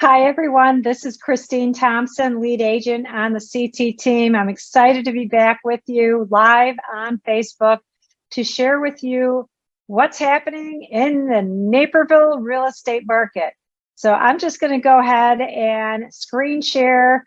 Hi, everyone. This is Christine Thompson, lead agent on the CT team. I'm excited to be back with you live on Facebook to share with you what's happening in the Naperville real estate market. So I'm just going to go ahead and screen share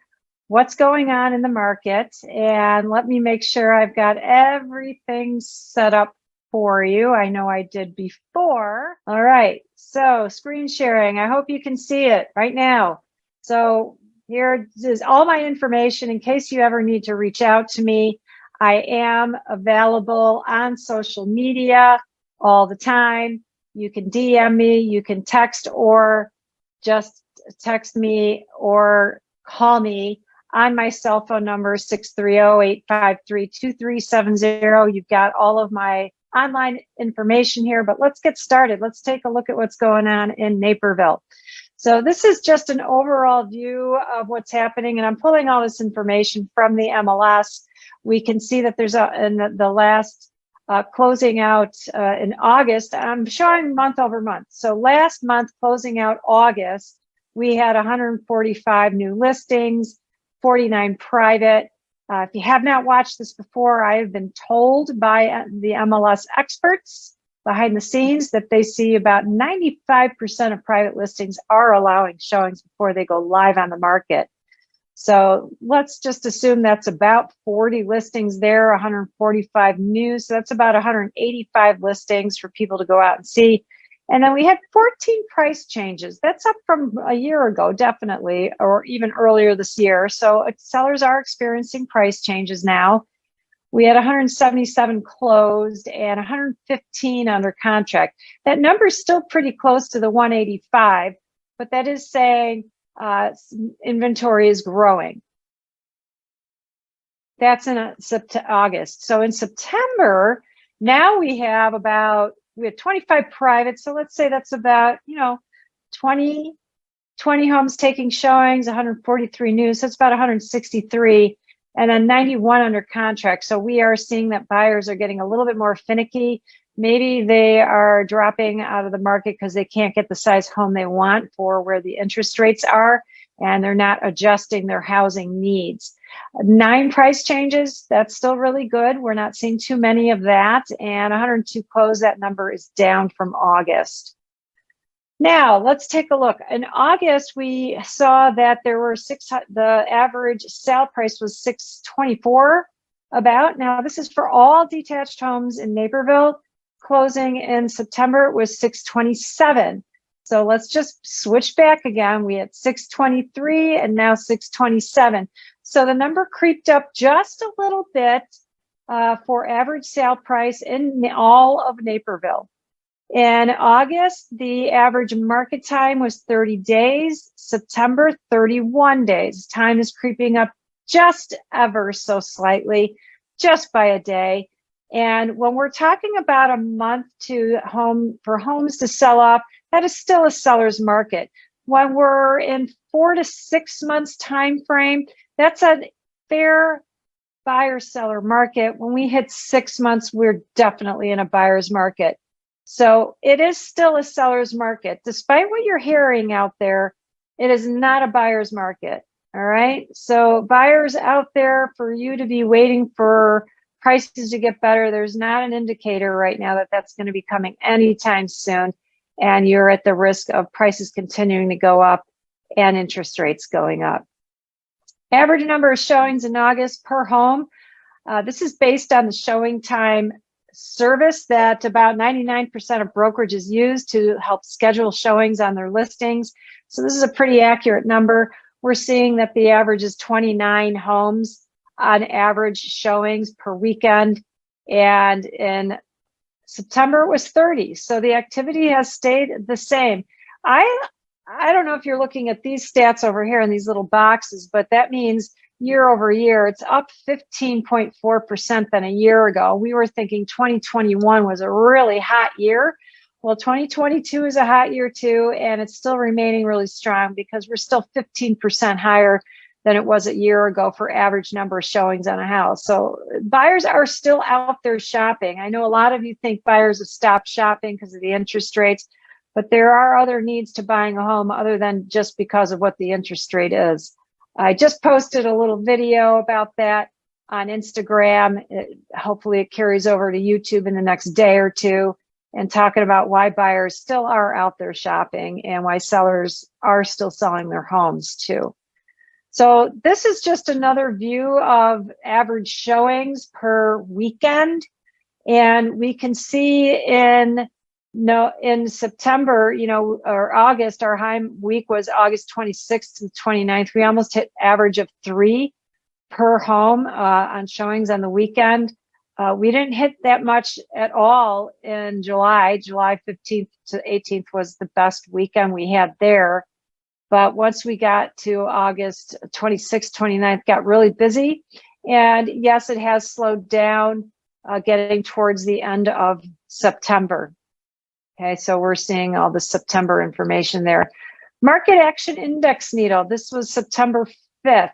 what's going on in the market. And let me make sure I've got everything set up for you. I know I did before. All right, so screen sharing. I hope you can see it right now. So here is all my information in case you ever need to reach out to me. I am available on social media all the time. You can DM me, you can text or just text me or call me on my cell phone number, 630-853-2370. You've got all of my online information here, but let's get started. Let's take a look at what's going on in Naperville. So this is just an overall view of what's happening, and I'm pulling all this information from the MLS. We can see that there's in the last closing out in August. I'm showing month over month. So last month, closing out August, we had 145 new listings, 49 private. If you have not watched this before, I have been told by the MLS experts behind the scenes that they see about 95% of private listings are allowing showings before they go live on the market. So let's just assume that's about 40 listings there, 145 new. So that's about 185 listings for people to go out and see. And then we had 14 price changes. That's up from a year ago, definitely, or even earlier this year. So sellers are experiencing price changes now. We had 177 closed and 115 under contract. That number is still pretty close to the 185, but that is saying inventory is growing. That's in August. So in September, now we have 25 private. So let's say that's about, 20 homes taking showings, 143 new. So it's about 163 and then 91 under contract. So we are seeing that buyers are getting a little bit more finicky. Maybe they are dropping out of the market because they can't get the size home they want for where the interest rates are, and they're not adjusting their housing needs. 9 price changes, that's still really good. We're not seeing too many of that. And 102 closed, that number is down from August. Now, let's take a look. In August, we saw that there were the average sale price was $624 about. Now, this is for all detached homes in Naperville. Closing in September, it was $627. So let's just switch back again. We had 623 and now 627. So the number creeped up just a little bit for average sale price in all of Naperville. In August, the average market time was 30 days. September, 31 days. Time is creeping up just ever so slightly, just by a day. And when we're talking about a month for homes to sell off, that is still a seller's market. When we're in 4 to 6 months time frame, that's a fair buyer-seller market. When we hit 6 months, we're definitely in a buyer's market. So it is still a seller's market. Despite what you're hearing out there, it is not a buyer's market. All right. So buyers out there, for you to be waiting for prices to get better, there's not an indicator right now that that's going to be coming anytime soon. And you're at the risk of prices continuing to go up and interest rates going up. Average number of showings in August per home. This is based on the showing time service that about 99% of brokerages use to help schedule showings on their listings. So this is a pretty accurate number. We're seeing that the average is 29 homes on average showings per weekend. And in September, it was 30. So the activity has stayed the same. I don't know if you're looking at these stats over here in these little boxes, but that means year over year, it's up 15.4% than a year ago. We were thinking 2021 was a really hot year. Well, 2022 is a hot year too, and it's still remaining really strong because we're still 15% higher than it was a year ago for average number of showings on a house. So buyers are still out there shopping. I know a lot of you think buyers have stopped shopping because of the interest rates, but there are other needs to buying a home other than just because of what the interest rate is. I just posted a little video about that on Instagram. Hopefully it carries over to YouTube in the next day or two, and talking about why buyers still are out there shopping and why sellers are still selling their homes too. So this is just another view of average showings per weekend. And we can see in September, or August, our high week was August 26th to the 29th. We almost hit average of 3 per home on showings on the weekend. We didn't hit that much at all in July. July 15th to 18th was the best weekend we had there. But once we got to August 26th, 29th, got really busy. And yes, it has slowed down getting towards the end of September. Okay, so we're seeing all the September information there. Market Action Index needle, this was September 5th,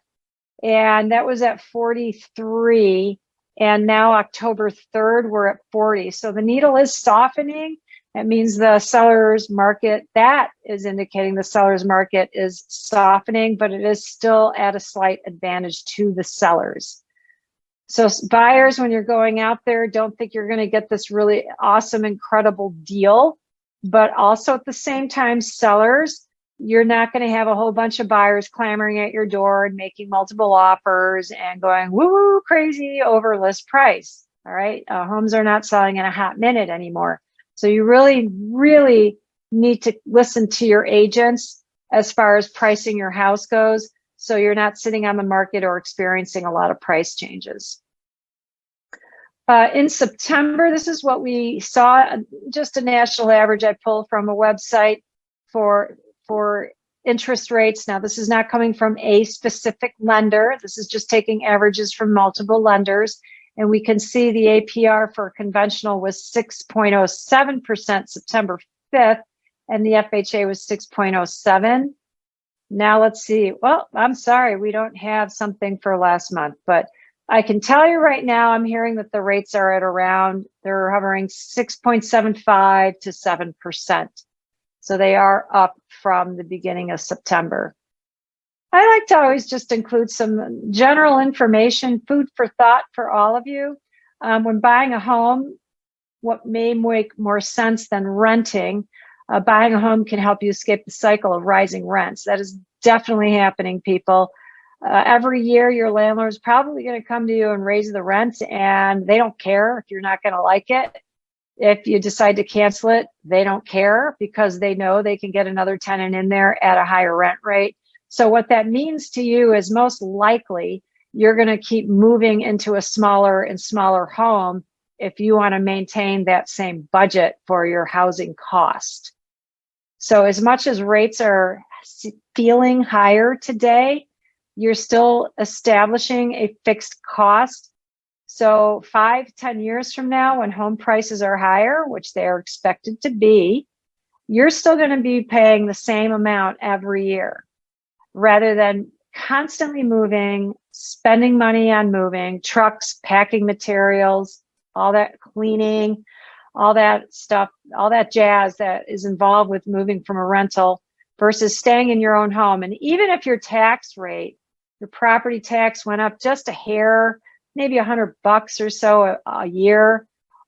and that was at 43. And now October 3rd, we're at 40. So the needle is softening. That means the seller's market, that is indicating the seller's market is softening, but it is still at a slight advantage to the sellers. So buyers, when you're going out there, don't think you're going to get this really awesome, incredible deal. But also at the same time, sellers, you're not going to have a whole bunch of buyers clamoring at your door and making multiple offers and going woo crazy over list price. All right. Homes are not selling in a hot minute anymore. So you really, really need to listen to your agents as far as pricing your house goes, so you're not sitting on the market or experiencing a lot of price changes. In September, this is what we saw, just a national average I pulled from a website for interest rates. Now, this is not coming from a specific lender. This is just taking averages from multiple lenders. And we can see the APR for conventional was 6.07% September 5th, and the FHA was 6.07. Now let's see. Well, I'm sorry, we don't have something for last month, but I can tell you right now, I'm hearing that the rates are at around, they're hovering 6.75 to 7%. So they are up from the beginning of September. I like to always just include some general information, food for thought for all of you. When buying a home, what may make more sense than renting, buying a home can help you escape the cycle of rising rents. That is definitely happening, people. Every year, your landlord's probably going to come to you and raise the rent, and they don't care if you're not going to like it. If you decide to cancel it, they don't care because they know they can get another tenant in there at a higher rent rate. So what that means to you is most likely you're going to keep moving into a smaller and smaller home if you want to maintain that same budget for your housing cost. So as much as rates are feeling higher today, you're still establishing a fixed cost. So 5-10 years from now, when home prices are higher, which they are expected to be, you're still going to be paying the same amount every year, rather than constantly moving, spending money on moving, trucks, packing materials, all that cleaning, all that stuff, all that jazz that is involved with moving from a rental versus staying in your own home. And even if your tax rate, your property tax went up just a hair, maybe $100 or so a year,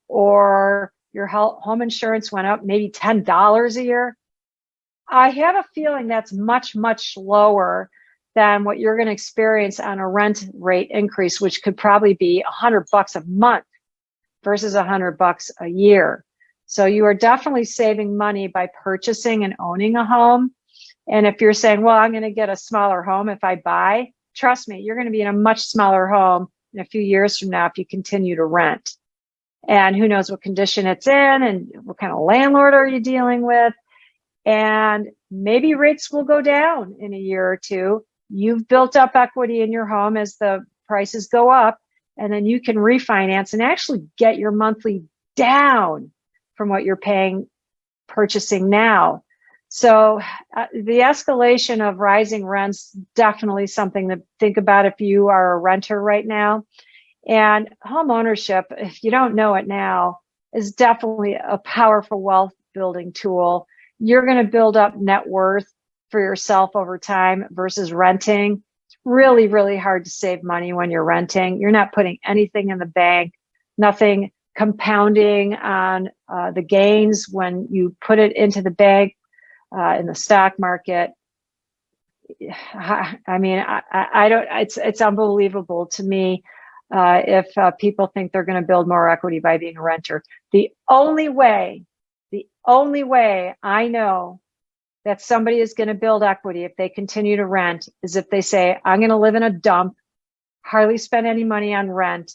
or your home insurance went up maybe $10 a year, I have a feeling that's much, much lower than what you're going to experience on a rent rate increase, which could probably be $100 a month versus $100 a year. So you are definitely saving money by purchasing and owning a home. And if you're saying, well, I'm going to get a smaller home if I buy, trust me, you're going to be in a much smaller home in a few years from now if you continue to rent. And who knows what condition it's in and what kind of landlord are you dealing with. And maybe rates will go down in a year or two. You've built up equity in your home as the prices go up, and then you can refinance and actually get your monthly down from what you're paying purchasing now. So the escalation of rising rents, definitely something to think about if you are a renter right now. And home ownership, if you don't know it now, is definitely a powerful wealth building tool. you're going to build up net worth for yourself over time versus renting. It's really, really hard to save money when you're renting. You're not putting anything in the bank, nothing compounding on the gains when you put it into the bank in the stock market. I mean, I don't, it's unbelievable to me if people think they're going to build more equity by being a renter. The only way I know that somebody is going to build equity if they continue to rent is if they say, I'm going to live in a dump, hardly spend any money on rent,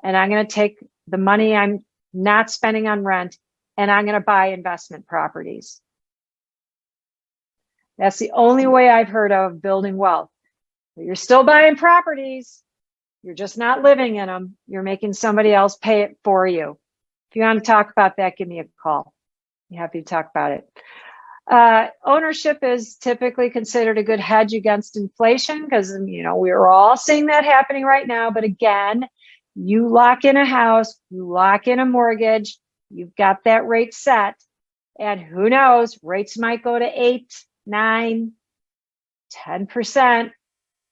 and I'm going to take the money I'm not spending on rent and I'm going to buy investment properties. That's the only way I've heard of building wealth. You're still buying properties. You're just not living in them. You're making somebody else pay it for you. If you want to talk about that, give me a call. I'm happy to talk about it. Ownership is typically considered a good hedge against inflation because, you know, we're all seeing that happening right now. But again, you lock in a house, you lock in a mortgage, you've got that rate set, and who knows, rates might go to 8, 9, 10%,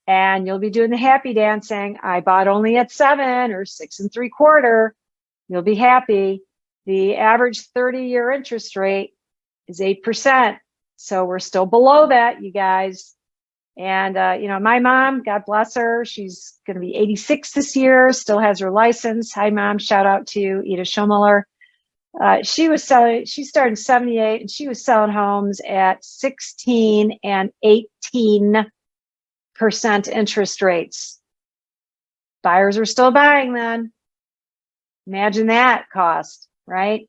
and you'll be doing the happy dancing. I bought only at 7 or 6 3/4. You'll be happy. The average 30-year interest rate is 8%. So we're still below that, you guys. And, you know, my mom, God bless her, she's going to be 86 this year, still has her license. Hi, Mom. Shout out to you, Ida Schumler. She started in 78 and she was selling homes at 16 and 18% interest rates. Buyers are still buying then. Imagine that cost, right?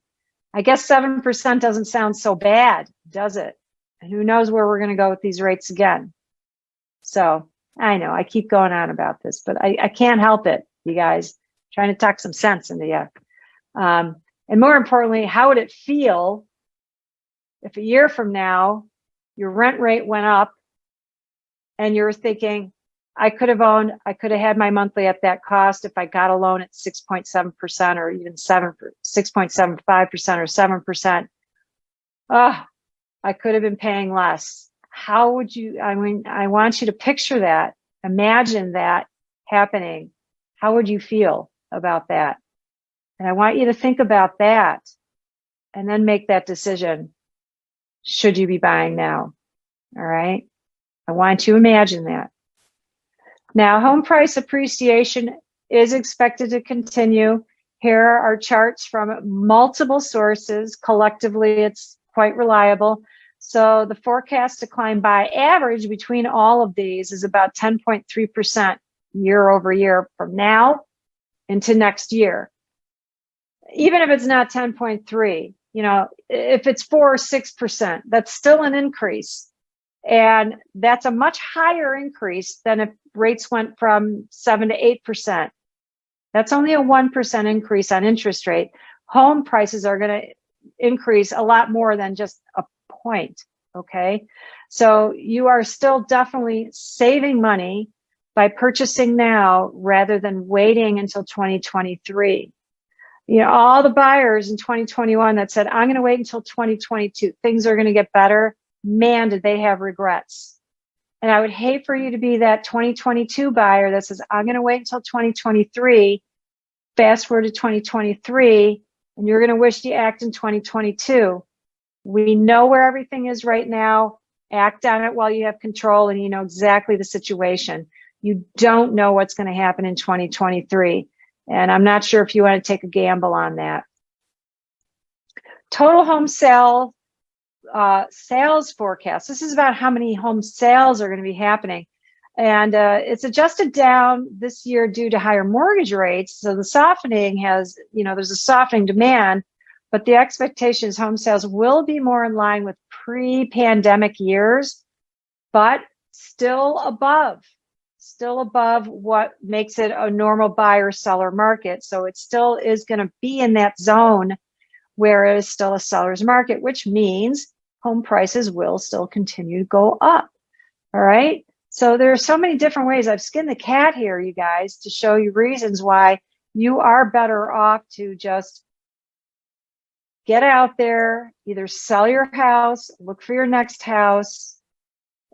I guess 7% doesn't sound so bad, does it? And who knows where we're going to go with these rates again. So I know I keep going on about this, but I can't help it, you guys. Trying to talk some sense into you. And more importantly, how would it feel if a year from now your rent rate went up and you're thinking, I could have had my monthly at that cost if I got a loan at 6.7% or even 6.75% or 7%. Oh, I could have been paying less. How would you, I mean, I want you to picture that, imagine that happening. How would you feel about that? And I want you to think about that and then make that decision. Should you be buying now? All right. I want you to imagine that. Now, home price appreciation is expected to continue. Here are charts from multiple sources. Collectively, it's quite reliable. So the forecast decline by average between all of these is about 10.3% year over year from now into next year. Even if it's not 10.3, you know, if it's 4 or 6%, that's still an increase. And that's a much higher increase than if rates went from 7 to 8%. That's only a 1% increase on interest rate. Home prices are going to increase a lot more than just a point. Okay. So you are still definitely saving money by purchasing now rather than waiting until 2023. You know, all the buyers in 2021 that said, I'm going to wait until 2022, things are going to get better. Man, did they have regrets. And I would hate for you to be that 2022 buyer that says, I'm going to wait until 2023, fast forward to 2023, and you're going to wish you act in 2022. We know where everything is right now. Act on it while you have control and you know exactly the situation. You don't know what's going to happen in 2023. And I'm not sure if you want to take a gamble on that. Total home sales forecast. This is about how many home sales are going to be happening. And it's adjusted down this year due to higher mortgage rates. So the softening has, you know, there's a softening demand, but the expectation is home sales will be more in line with pre-pandemic years, but still above what makes it a normal buyer-seller market. So it still is going to be in that zone where it is still a seller's market, which means home prices will still continue to go up. All right. So there are so many different ways. I've skinned the cat here, you guys, to show you reasons why you are better off to just get out there, either sell your house, look for your next house,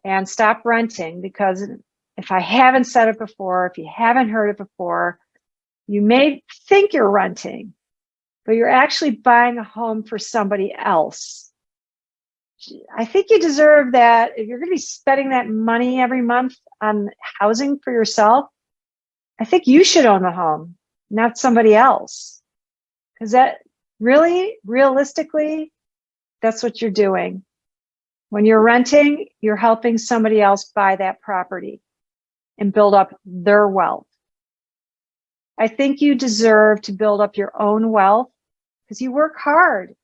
and stop renting. Because if I haven't said it before, if you haven't heard it before, you may think you're renting, but you're actually buying a home for somebody else. I think you deserve that. If you're going to be spending that money every month on housing for yourself, I think you should own the home, not somebody else. Because that really, realistically, that's what you're doing. When you're renting, you're helping somebody else buy that property and build up their wealth. I think you deserve to build up your own wealth because you work hard.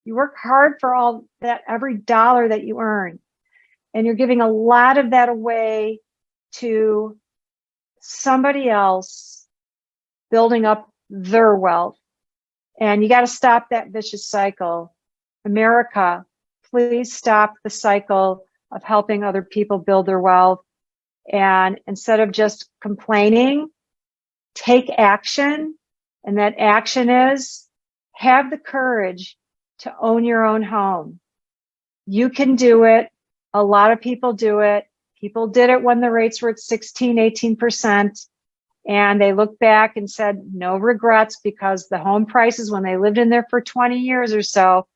You work hard for all that, every dollar that you earn. And you're giving a lot of that away to somebody else building up their wealth. And you got to stop that vicious cycle. America, please stop the cycle of helping other people build their wealth. And instead of just complaining, take action. And that action is have the courage to own your own home. You can do it. A lot of people do it. People did it when the rates were at 16, 18%. And they looked back and said, no regrets, because the home prices, when they lived in there for 20 years or so,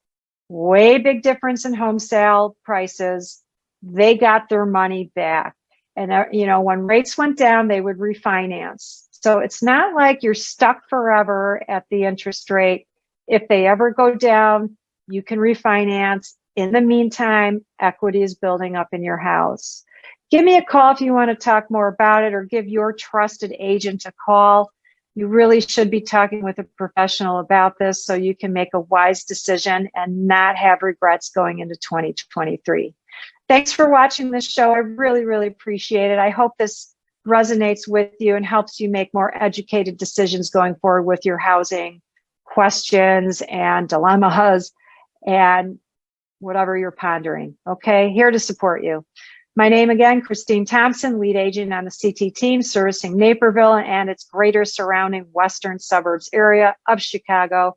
way big difference in home sale prices. They got their money back. And, when rates went down, they would refinance. So it's not like you're stuck forever at the interest rate. If they ever go down, you can refinance. In the meantime, equity is building up in your house. Give me a call if you want to talk more about it, or give your trusted agent a call. You really should be talking with a professional about this so you can make a wise decision and not have regrets going into 2023. Thanks for watching this show. I really, really appreciate it. I hope this resonates with you and helps you make more educated decisions going forward with your housing questions and dilemmas and whatever you're pondering. Okay, here to support you. My name again, Christine Thompson, lead agent on the CT team, servicing Naperville and its greater surrounding western suburbs area of Chicago.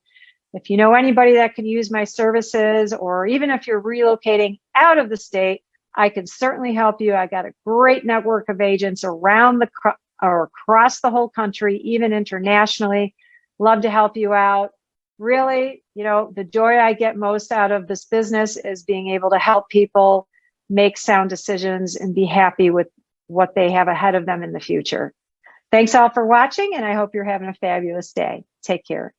If you know anybody that could use my services, or even if you're relocating out of the state, I can certainly help you. I got a great network of agents around or across the whole country, even internationally. Love to help you out. Really, the joy I get most out of this business is being able to help people make sound decisions and be happy with what they have ahead of them in the future. Thanks all for watching, and I hope you're having a fabulous day. Take care.